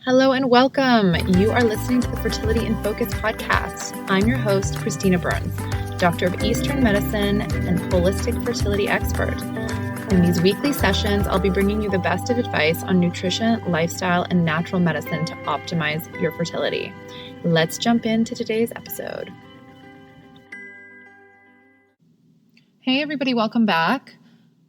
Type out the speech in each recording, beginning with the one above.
Hello and welcome. You are listening to the Fertility in Focus podcast. I'm your host, Christina Burns, doctor of Eastern medicine and holistic fertility expert. In these weekly sessions, I'll be bringing you the best of advice on nutrition, lifestyle, and natural medicine to optimize your fertility. Let's jump into today's episode. Hey everybody, welcome back.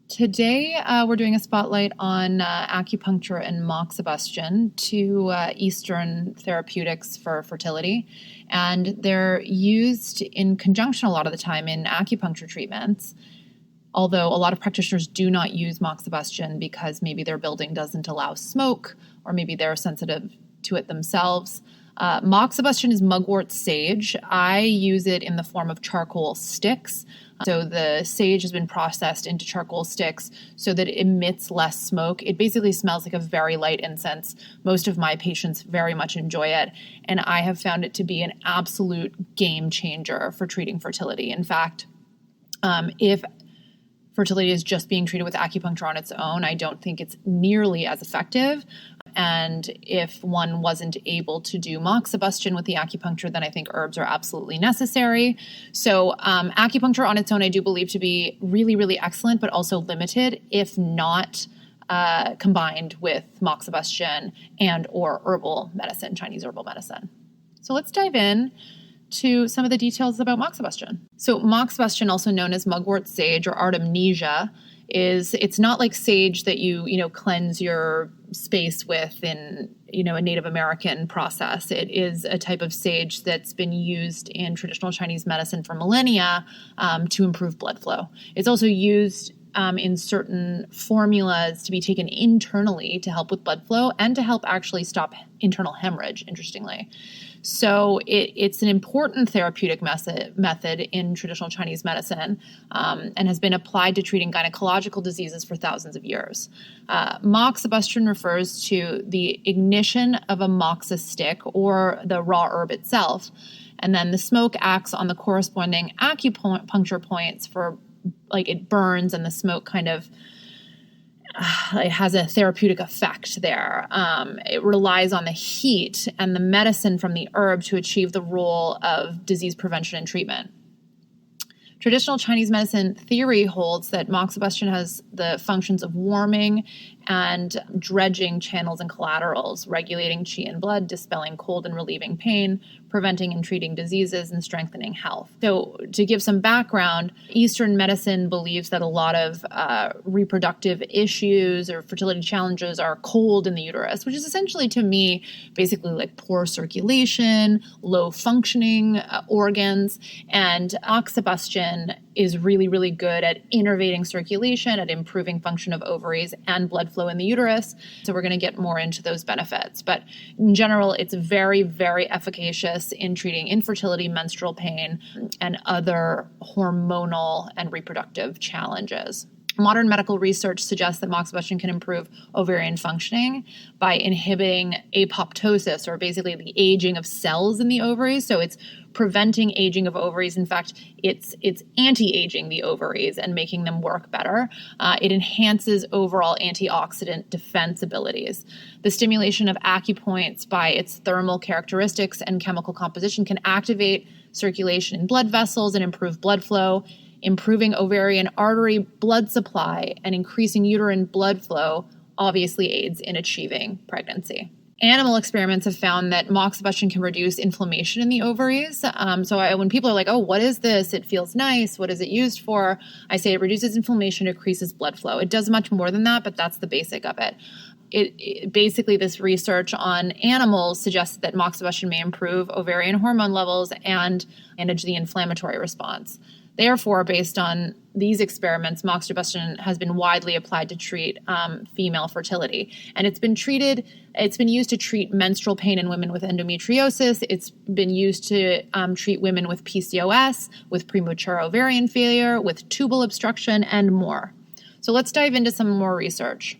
Today, we're doing a spotlight on acupuncture and moxibustion, two Eastern therapeutics for fertility. And they're used in conjunction a lot of the time in acupuncture treatments, although a lot of practitioners do not use moxibustion because maybe their building doesn't allow smoke, or maybe they're sensitive to it themselves. Moxibustion is mugwort sage. I use it in the form of charcoal sticks. So the sage has been processed into charcoal sticks so that it emits less smoke. It basically smells like a very light incense. Most of my patients very much enjoy it, and I have found it to be an absolute game changer for treating fertility. In fact, if fertility is just being treated with acupuncture on its own, I don't think it's nearly as effective. And if one wasn't able to do moxibustion with the acupuncture, then I think herbs are absolutely necessary. So acupuncture on its own, I do believe to be really, really excellent, but also limited if not combined with moxibustion and or herbal medicine, Chinese herbal medicine. So let's dive in to some of the details about moxibustion. So moxibustion, also known as mugwort sage or artemisia, it's not like sage that you cleanse your space with in a Native American process. It is a type of sage that's been used in traditional Chinese medicine for millennia to improve blood flow. It's also used in certain formulas to be taken internally to help with blood flow and to help actually stop internal hemorrhage, interestingly. So it's an important therapeutic method in traditional Chinese medicine and has been applied to treating gynecological diseases for thousands of years. Moxibustion refers to the ignition of a moxa stick or the raw herb itself, and then the smoke acts on the corresponding acupuncture points for, like, it burns and the smoke kind of it has a therapeutic effect there. It relies on the heat and the medicine from the herb to achieve the role of disease prevention and treatment. Traditional Chinese medicine theory holds that moxibustion has the functions of warming and dredging channels and collaterals, regulating qi and blood, dispelling cold and relieving pain, preventing and treating diseases, and strengthening health. So to give some background, Eastern medicine believes that a lot of reproductive issues or fertility challenges are cold in the uterus, which is essentially, to me, basically like poor circulation, low functioning organs, and moxibustion is really, really good at innervating circulation, at improving function of ovaries and blood flow in the uterus. So we're going to get more into those benefits. But in general, it's very, very efficacious in treating infertility, menstrual pain, and other hormonal and reproductive challenges. Modern medical research suggests that moxibustion can improve ovarian functioning by inhibiting apoptosis, or basically the aging of cells in the ovaries. So it's preventing aging of ovaries. In fact, it's anti-aging the ovaries and making them work better. It enhances overall antioxidant defense abilities. The stimulation of acupoints by its thermal characteristics and chemical composition can activate circulation in blood vessels and improve blood flow. Improving ovarian artery blood supply and increasing uterine blood flow obviously aids in achieving pregnancy. Animal experiments have found that moxibustion can reduce inflammation in the ovaries. When people are like, oh, what is this? It feels nice. What is it used for? I say it reduces inflammation, increases blood flow. It does much more than that, but that's the basic of it. Basically, this research on animals suggests that moxibustion may improve ovarian hormone levels and manage the inflammatory response. Therefore, based on these experiments, moxibustion has been widely applied to treat female fertility. And it's been used to treat menstrual pain in women with endometriosis. It's been used to treat women with PCOS, with premature ovarian failure, with tubal obstruction, and more. So let's dive into some more research.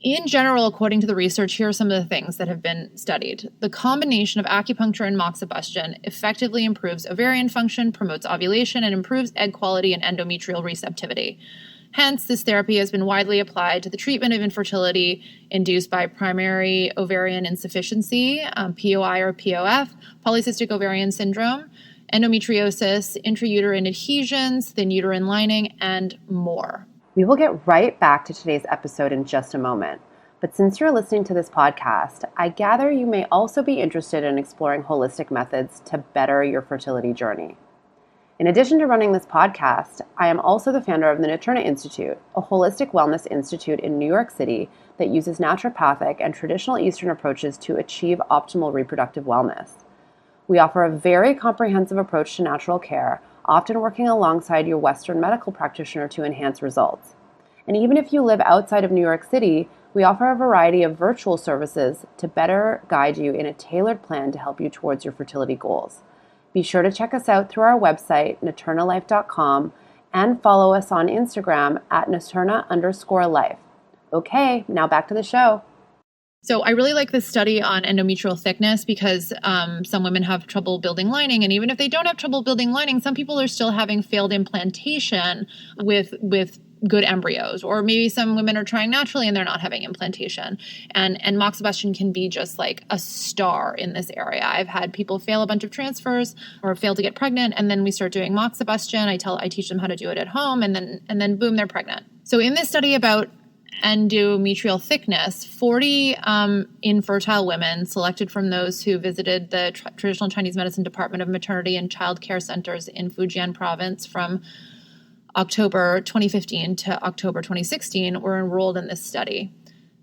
In general, according to the research, here are some of the things that have been studied. The combination of acupuncture and moxibustion effectively improves ovarian function, promotes ovulation, and improves egg quality and endometrial receptivity. Hence, this therapy has been widely applied to the treatment of infertility induced by primary ovarian insufficiency, POI or POF, polycystic ovarian syndrome, endometriosis, intrauterine adhesions, thin uterine lining, and more. We will get right back to today's episode in just a moment. But since you're listening to this podcast, I gather you may also be interested in exploring holistic methods to better your fertility journey. In addition to running this podcast, I am also the founder of the Naturna Institute, a holistic wellness institute in New York City that uses naturopathic and traditional Eastern approaches to achieve optimal reproductive wellness. We offer a very comprehensive approach to natural care, often working alongside your Western medical practitioner to enhance results. And even if you live outside of New York City, we offer a variety of virtual services to better guide you in a tailored plan to help you towards your fertility goals. Be sure to check us out through our website, naturnalife.com, and follow us on Instagram at naturna_life. Okay, now back to the show. So I really like this study on endometrial thickness because some women have trouble building lining. And even if they don't have trouble building lining, some people are still having failed implantation with good embryos, or maybe some women are trying naturally and they're not having implantation. And moxibustion can be just like a star in this area. I've had people fail a bunch of transfers or fail to get pregnant, and then we start doing moxibustion. I teach them how to do it at home, and then boom, they're pregnant. So in this study about endometrial thickness, 40 infertile women selected from those who visited the traditional Chinese medicine department of maternity and child care centers in Fujian province from October 2015 to October 2016 were enrolled in this study.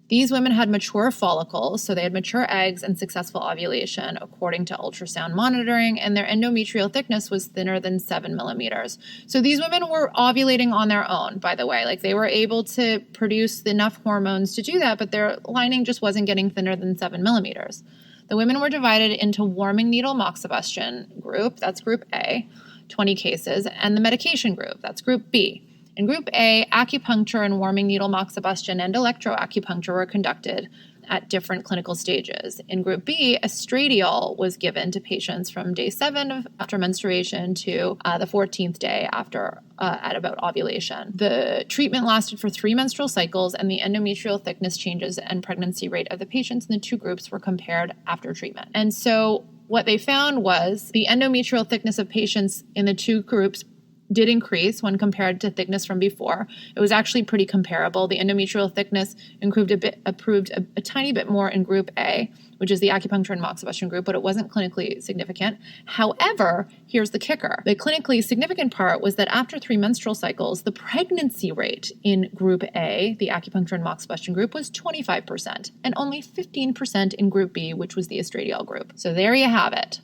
These women had mature follicles, so they had mature eggs and successful ovulation according to ultrasound monitoring, and their endometrial thickness was thinner than 7 millimeters. So these women were ovulating on their own, by the way. Like, they were able to produce enough hormones to do that, but their lining just wasn't getting thinner than 7 millimeters. The women were divided into warming needle moxibustion group, that's group A, 20 cases, and the medication group, that's group B. In Group A, acupuncture and warming needle moxibustion and electroacupuncture were conducted at different clinical stages. In Group B, estradiol was given to patients from day 7 after menstruation to the 14th day after at about ovulation. The treatment lasted for 3 menstrual cycles, and the endometrial thickness changes and pregnancy rate of the patients in the two groups were compared after treatment. And so what they found was the endometrial thickness of patients in the two groups did increase when compared to thickness from before. It was actually pretty comparable. The endometrial thickness improved a tiny bit more in Group A, which is the acupuncture and moxibustion group, but it wasn't clinically significant. However, here's the kicker. The clinically significant part was that after 3 menstrual cycles, the pregnancy rate in Group A, the acupuncture and moxibustion group, was 25%, and only 15% in Group B, which was the estradiol group. So there you have it.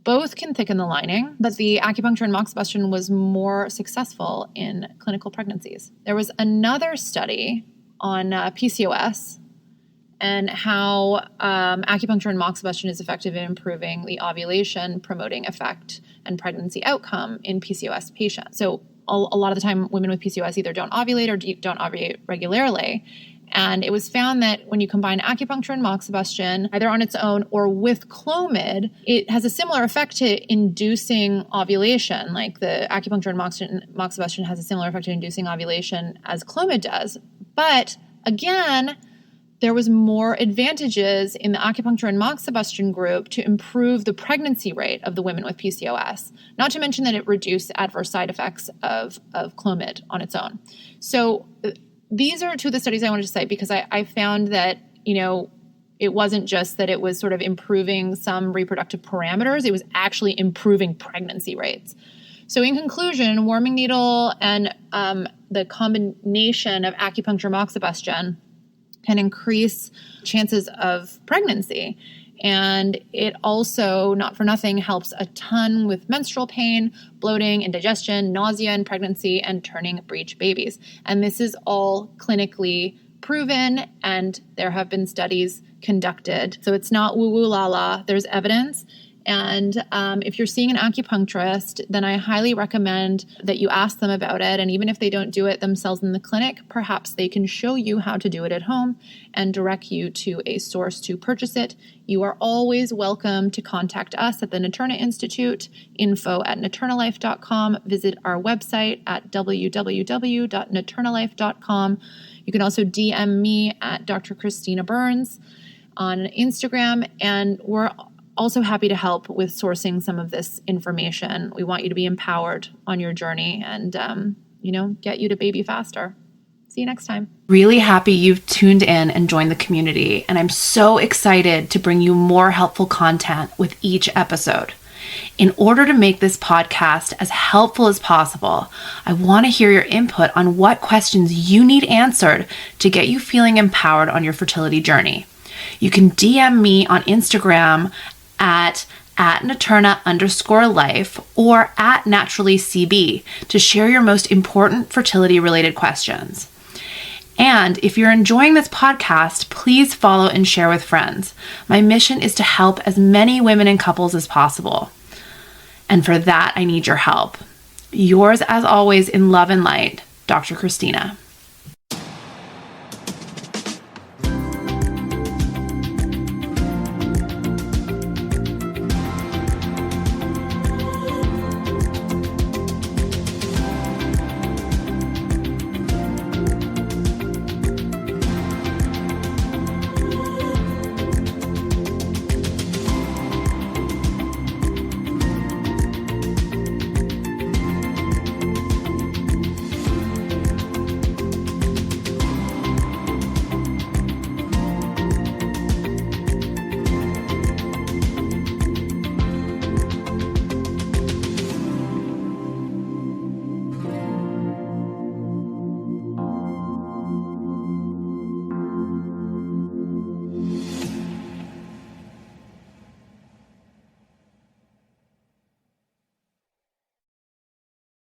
Both can thicken the lining, but the acupuncture and moxibustion was more successful in clinical pregnancies. There was another study on PCOS and how acupuncture and moxibustion is effective in improving the ovulation, promoting effect, and pregnancy outcome in PCOS patients. So a lot of the time, women with PCOS either don't ovulate or don't ovulate regularly. And it was found that when you combine acupuncture and moxibustion, either on its own or with Clomid, it has a similar effect to inducing ovulation. Like the acupuncture and moxibustion has a similar effect to inducing ovulation as Clomid does. But again, there was more advantages in the acupuncture and moxibustion group to improve the pregnancy rate of the women with PCOS, not to mention that it reduced adverse side effects of Clomid on its own. So these are two of the studies I wanted to cite because I found that, it wasn't just that it was sort of improving some reproductive parameters, it was actually improving pregnancy rates. So in conclusion, warming needle and the combination of acupuncture moxibustion can increase chances of pregnancy. And it also, not for nothing, helps a ton with menstrual pain, bloating, indigestion, nausea in pregnancy, and turning breech babies. And this is all clinically proven, and there have been studies conducted. So it's not woo-woo la-la. There's evidence, And if you're seeing an acupuncturist, then I highly recommend that you ask them about it. And even if they don't do it themselves in the clinic, perhaps they can show you how to do it at home and direct you to a source to purchase it. You are always welcome to contact us at the Naturna Institute, info@naturnalife.com. Visit our website at www.naturnalife.com. You can also DM me at Dr. Christina Burns on Instagram, and we're also happy to help with sourcing some of this information. We want you to be empowered on your journey and, get you to baby faster. See you next time. Really happy you've tuned in and joined the community, and I'm so excited to bring you more helpful content with each episode. In order to make this podcast as helpful as possible, I want to hear your input on what questions you need answered to get you feeling empowered on your fertility journey. You can DM me on Instagram at @Naturna_life or at naturallycb to share your most important fertility related questions. And if you're enjoying this podcast, please follow and share with friends. My mission is to help as many women and couples as possible. And for that, I need your help. Yours as always in love and light, Dr. Christina.